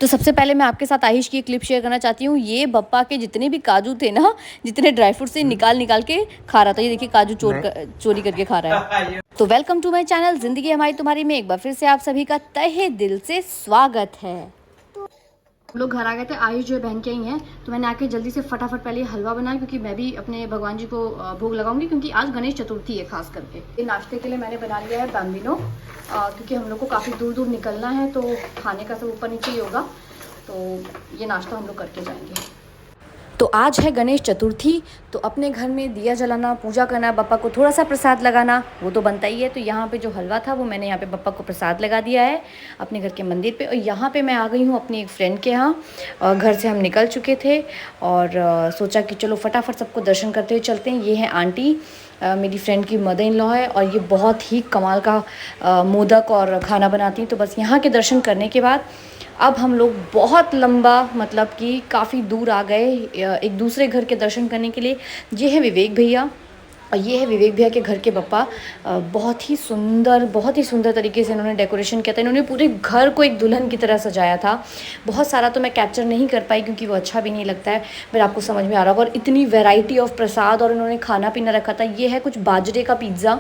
तो सबसे पहले मैं आपके साथ आयुष की एक क्लिप शेयर करना चाहती हूँ। ये बप्पा के जितने भी काजू थे ना, जितने ड्राई फ्रूट से निकाल के खा रहा था। ये देखिए काजू चोरी करके खा रहा है। तो वेलकम टू माय चैनल जिंदगी हमारी तुम्हारी में एक बार फिर से आप सभी का तहे दिल से स्वागत है। हम लोग घर आ गए थे, आयुष जो है बहन के ही हैं, तो मैंने आके जल्दी से फटाफट पहले हलवा बनाया क्योंकि मैं भी अपने भगवान जी को भोग लगाऊंगी क्योंकि आज गणेश चतुर्थी है खास करके। ये नाश्ते के लिए मैंने बना लिया है बैम्बिनो, क्योंकि हम लोग को काफ़ी दूर दूर निकलना है तो खाने का सब ऊपर नीचे ही होगा, तो ये नाश्ता हम लोग करके जाएंगे। तो आज है गणेश चतुर्थी, तो अपने घर में दिया जलाना, पूजा करना, बप्पा को थोड़ा सा प्रसाद लगाना वो तो बनता ही है। तो यहाँ पे जो हलवा था वो मैंने यहाँ पे बप्पा को प्रसाद लगा दिया है अपने घर के मंदिर पे। और यहाँ पे मैं आ गई हूँ अपनी एक फ्रेंड के यहाँ, घर से हम निकल चुके थे और सोचा कि चलो फटाफट सबको दर्शन करते हुए चलते हैं। ये है आंटी, मेरी फ्रेंड की मदर इन लॉ है और ये बहुत ही कमाल का मोदक और खाना बनाती हैं। तो बस यहाँ के दर्शन करने के बाद अब हम लोग बहुत लंबा, मतलब कि काफ़ी दूर आ गए एक दूसरे घर के दर्शन करने के लिए। ये है विवेक भैया और ये है विवेक भैया के घर के बप्पा। बहुत ही सुंदर तरीके से इन्होंने डेकोरेशन किया था। इन्होंने पूरे घर को एक दुल्हन की तरह सजाया था। बहुत सारा तो मैं कैप्चर नहीं कर पाई क्योंकि वो अच्छा भी नहीं लगता है, पर आपको समझ में आ रहा होगा। और इतनी वैरायटी ऑफ प्रसाद और इन्होंने खाना पीना रखा था। ये है कुछ बाजरे का पिज़्ज़ा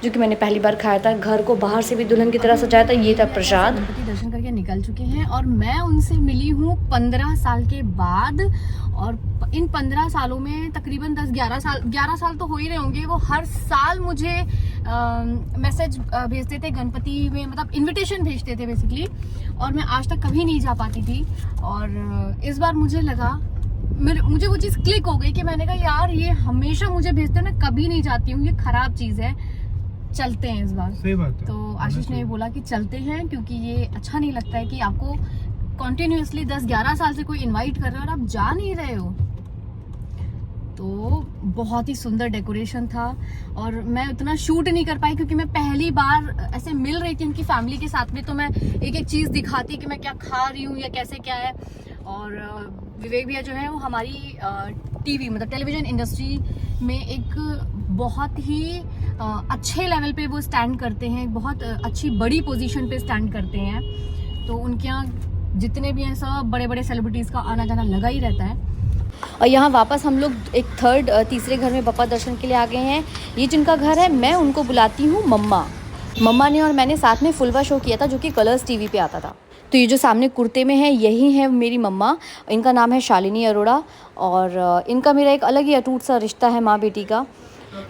जो कि मैंने पहली बार खाया था। घर को बाहर से भी दुल्हन की तरह सजाया था। ये था प्रसाद। गणपति दर्शन करके निकल चुके हैं और मैं उनसे मिली हूँ 15 साल के बाद। और इन 15 सालों में तकरीबन 11 साल तो हो ही रहे होंगे। वो हर साल मुझे मैसेज भेजते थे गणपति में, मतलब इनविटेशन भेजते थे बेसिकली, और मैं आज तक कभी नहीं जा पाती थी। और इस बार मुझे लगा, मुझे वो चीज़ क्लिक हो गई कि मैंने कहा यार ये हमेशा मुझे भेजते हैं, मैं कभी नहीं जाती हूँ, ये खराब चीज़ है, चलते हैं इस बार। सही बात है। तो आशीष ने बोला कि चलते हैं क्योंकि ये अच्छा नहीं लगता है कि आपको कॉन्टिन्यूसली 10-11 साल से कोई इनवाइट कर रहा है और आप जा नहीं रहे हो। तो बहुत ही सुंदर डेकोरेशन था और मैं उतना शूट नहीं कर पाई क्योंकि मैं पहली बार ऐसे मिल रही थी उनकी फैमिली के साथ में, तो मैं एक एक चीज़ दिखाती कि मैं क्या खा रही हूँ या कैसे क्या है। और विवेक भैया जो है वो हमारी टीवी मतलब टेलीविज़न इंडस्ट्री में एक बहुत ही अच्छे लेवल पे वो स्टैंड करते हैं, बहुत अच्छी बड़ी पोजीशन पे स्टैंड करते हैं। तो उनके यहाँ जितने भी हैं सब बड़े बड़े सेलिब्रिटीज़ का आना जाना लगा ही रहता है। और यहाँ वापस हम लोग एक तीसरे घर में बप्पा दर्शन के लिए आ गए हैं। ये जिनका घर है मैं उनको बुलाती हूँ मम्मा ने और मैंने साथ में फुलवा शो किया था जो कि कलर्स टीवी पे आता था। तो ये जो सामने कुर्ते में है यही है मेरी मम्मा। इनका नाम है शालिनी अरोड़ा और इनका मेरा एक अलग ही अटूट सा रिश्ता है माँ बेटी का।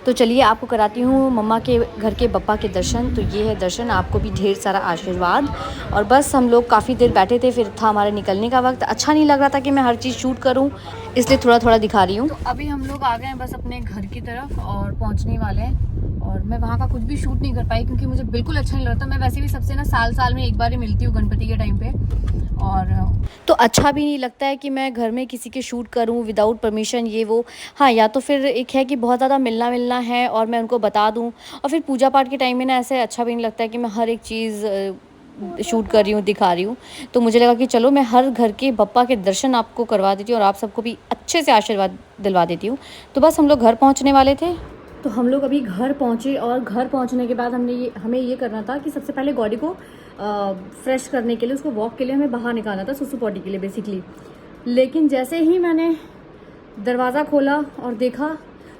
तो चलिए आपको कराती हूँ मम्मा के घर के बप्पा के दर्शन। तो ये है दर्शन, आपको भी ढेर सारा आशीर्वाद। और बस हम लोग काफ़ी देर बैठे थे, फिर था हमारे निकलने का वक्त। अच्छा नहीं लग रहा था कि मैं हर चीज़ शूट करूँ, इसलिए थोड़ा थोड़ा दिखा रही हूँ। तो अभी हम लोग आ गए हैं बस अपने घर की तरफ और पहुँचने वाले हैं। और मैं वहाँ का कुछ भी शूट नहीं कर पाई क्योंकि मुझे बिल्कुल अच्छा नहीं लगता। मैं वैसे भी सबसे ना साल में एक बार ही मिलती हूँ गणपति के टाइम पे, और तो अच्छा भी नहीं लगता है कि मैं घर में किसी के शूट करूं विदाउट परमिशन, ये वो। हाँ, या तो फिर एक है कि बहुत ज़्यादा मिलना है और मैं उनको बता दूं, और फिर पूजा पाठ के टाइम में ना ऐसे अच्छा भी नहीं लगता है कि मैं हर एक चीज़ शूट कर रही हूँ, दिखा रही हूँ। तो मुझे लगा कि चलो मैं हर घर के बप्पा के दर्शन आपको करवा देती हूँ और आप सबको भी अच्छे से आशीर्वाद दिलवा देती हूँ। तो बस हम लोग घर पहुँचने वाले थे। तो हम लोग अभी घर पहुँचे और घर पहुँचने के बाद हमें ये करना था कि सबसे पहले गॉडी को फ्रेश करने के लिए, उसको वॉक के लिए हमें बाहर निकालना था, सुसु पॉटी के लिए बेसिकली। लेकिन जैसे ही मैंने दरवाज़ा खोला और देखा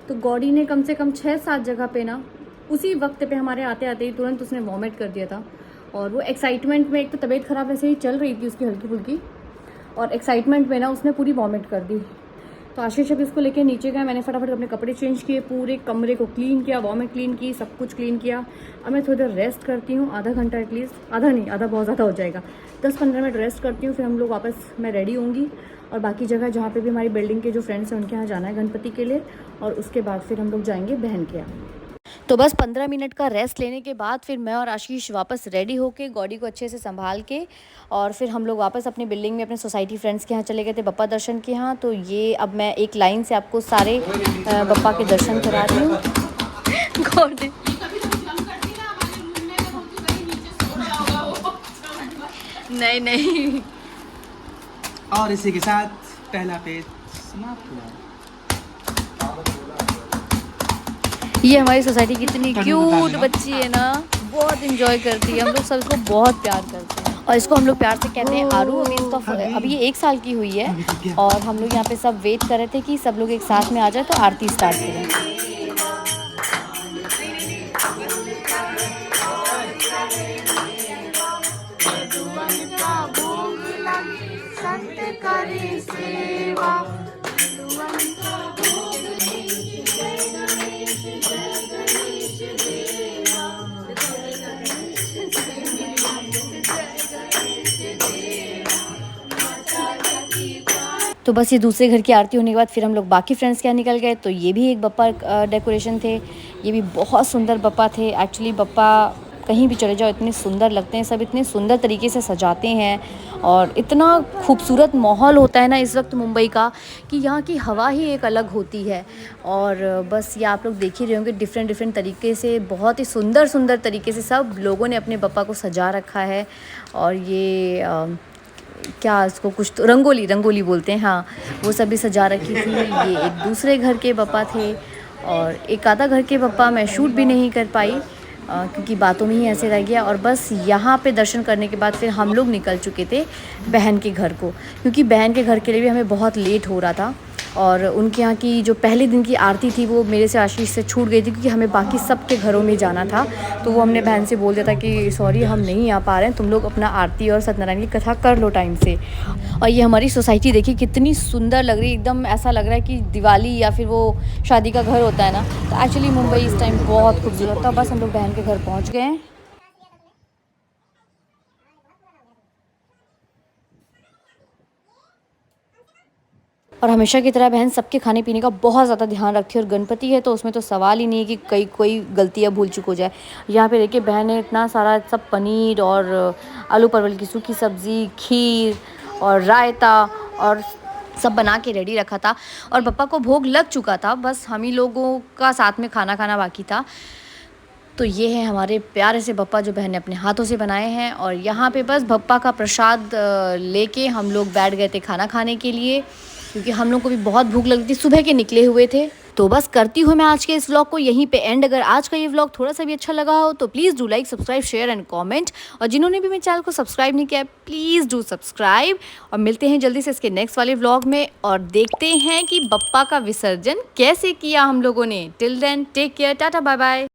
तो गॉडी ने कम से कम 6-7 जगह पे ना उसी वक्त पे हमारे आते आते ही तुरंत उसने वॉमिट कर दिया था। और वो एक्साइटमेंट में, एक तो तबीयत ख़राब ऐसे ही चल रही थी उसकी हल्की फुल्की, और एक्साइटमेंट में ना उसने पूरी वॉमिट कर दी। तो आशीष अभी उसको लेके नीचे गए, मैंने फटाफट अपने कपड़े चेंज किए, पूरे कमरे को क्लीन किया, वॉमिट क्लीन की, सब कुछ क्लीन किया। अब मैं थोड़ी देर रेस्ट करती हूँ, आधा घंटा एटलीस्ट, आधा नहीं, आधा बहुत ज़्यादा हो जाएगा, 10-15 मिनट रेस्ट करती हूँ। फिर हम लोग वापस, मैं रेडी होंगी और बाकी जगह जहाँ पे भी हमारी बिल्डिंग के जो फ्रेंड्स हैं उनके यहाँ जाना है गणपति के लिए, और उसके बाद फिर हम लोग जाएंगे बहन के यहाँ। तो बस 15 मिनट का रेस्ट लेने के बाद फिर मैं और आशीष वापस रेडी होके गॉडी को अच्छे से संभाल के, और फिर हम लोग वापस अपनी बिल्डिंग में अपने सोसाइटी फ्रेंड्स के यहाँ चले गए थे बप्पा दर्शन के यहाँ। तो ये अब मैं एक लाइन से आपको सारे बप्पा के दर्शन करा रही हूँ। नहीं। और इसी के साथ पहला पेज समाप्त हुआ। ये हमारी सोसाइटी की इतनी क्यूट बच्ची है ना, बहुत इंजॉय करती है, हम लोग सबको बहुत प्यार करते हैं। और इसको हम लोग प्यार से कहते हैं आरू। अभी ये 1 साल की हुई है और हम लोग यहाँ पे सब वेट कर रहे थे कि सब लोग एक साथ में आ जाए तो आरती स्टार्ट करें। तो बस ये दूसरे घर की आरती होने के बाद फिर हम लोग बाकी फ्रेंड्स के यहाँ निकल गए। तो ये भी एक बप्पा डेकोरेशन थे, ये भी बहुत सुंदर बप्पा थे। एक्चुअली बप्पा कहीं भी चले जाओ इतने सुंदर लगते हैं, सब इतने सुंदर तरीके से सजाते हैं और इतना खूबसूरत माहौल होता है ना इस वक्त मुंबई का कि यहाँ की हवा ही एक अलग होती है। और बस ये आप लोग देख ही रहे होंगे डिफरेंट तरीके से, बहुत ही सुंदर तरीके से सब लोगों ने अपने बप्पा को सजा रखा है। और ये क्या इसको कुछ तो रंगोली बोलते हैं, हाँ वो सब भी सजा रखी थी। ये एक दूसरे घर के बप्पा थे और एक आधा घर के बप्पा मैं शूट भी नहीं कर पाई क्योंकि बातों में ही ऐसे रह गया। और बस यहाँ पे दर्शन करने के बाद फिर हम लोग निकल चुके थे बहन के घर को, क्योंकि बहन के घर के लिए भी हमें बहुत लेट हो रहा था। और उनके यहाँ की जो पहले दिन की आरती थी वो मेरे से आशीष से छूट गई थी क्योंकि हमें बाकी सब के घरों में जाना था। तो वो हमने बहन से बोल दिया था कि सॉरी हम नहीं आ पा रहे हैं, तुम लोग अपना आरती और सत्यनारायण की कथा कर लो टाइम से। और ये हमारी सोसाइटी देखिए कितनी सुंदर लग रही है, एकदम ऐसा लग रहा है कि दिवाली या फिर वो शादी का घर होता है ना। तो एक्चुअली मुंबई इस टाइम बहुत खूबसूरत था। बस हम लोग बहन के घर पहुँच गए हैं। और हमेशा की तरह बहन सबके खाने पीने का बहुत ज़्यादा ध्यान रखती है और गणपति है तो उसमें तो सवाल ही नहीं है कि कोई गलतियाँ भूल चूक हो जाए। यहाँ पे देखिए बहन ने इतना सारा सब पनीर और आलू परवल की सूखी सब्ज़ी, खीर और रायता और सब बना के रेडी रखा था। और बप्पा को भोग लग चुका था, बस हम ही लोगों का साथ में खाना बाकी था। तो ये है हमारे प्यारे से बप्पा जो बहन ने अपने हाथों से बनाए हैं। और यहाँ पे बस बप्पा का प्रसाद लेके हम लोग बैठ गए थे खाना खाने के लिए क्योंकि हम लोग को भी बहुत भूख लगी थी, सुबह के निकले हुए थे। तो बस करती हूँ मैं आज के इस व्लॉग को यहीं पे एंड। अगर आज का ये व्लॉग थोड़ा सा भी अच्छा लगा हो तो please do like, subscribe, share and comment. और जिन्होंने भी मेरे चैनल को सब्सक्राइब नहीं किया प्लीज़ डू सब्सक्राइब। और मिलते हैं जल्दी से इसके नेक्स्ट वाले व्लॉग में और देखते हैं कि बप्पा का विसर्जन कैसे किया हम लोगों ने। Till then take care, tata bye bye.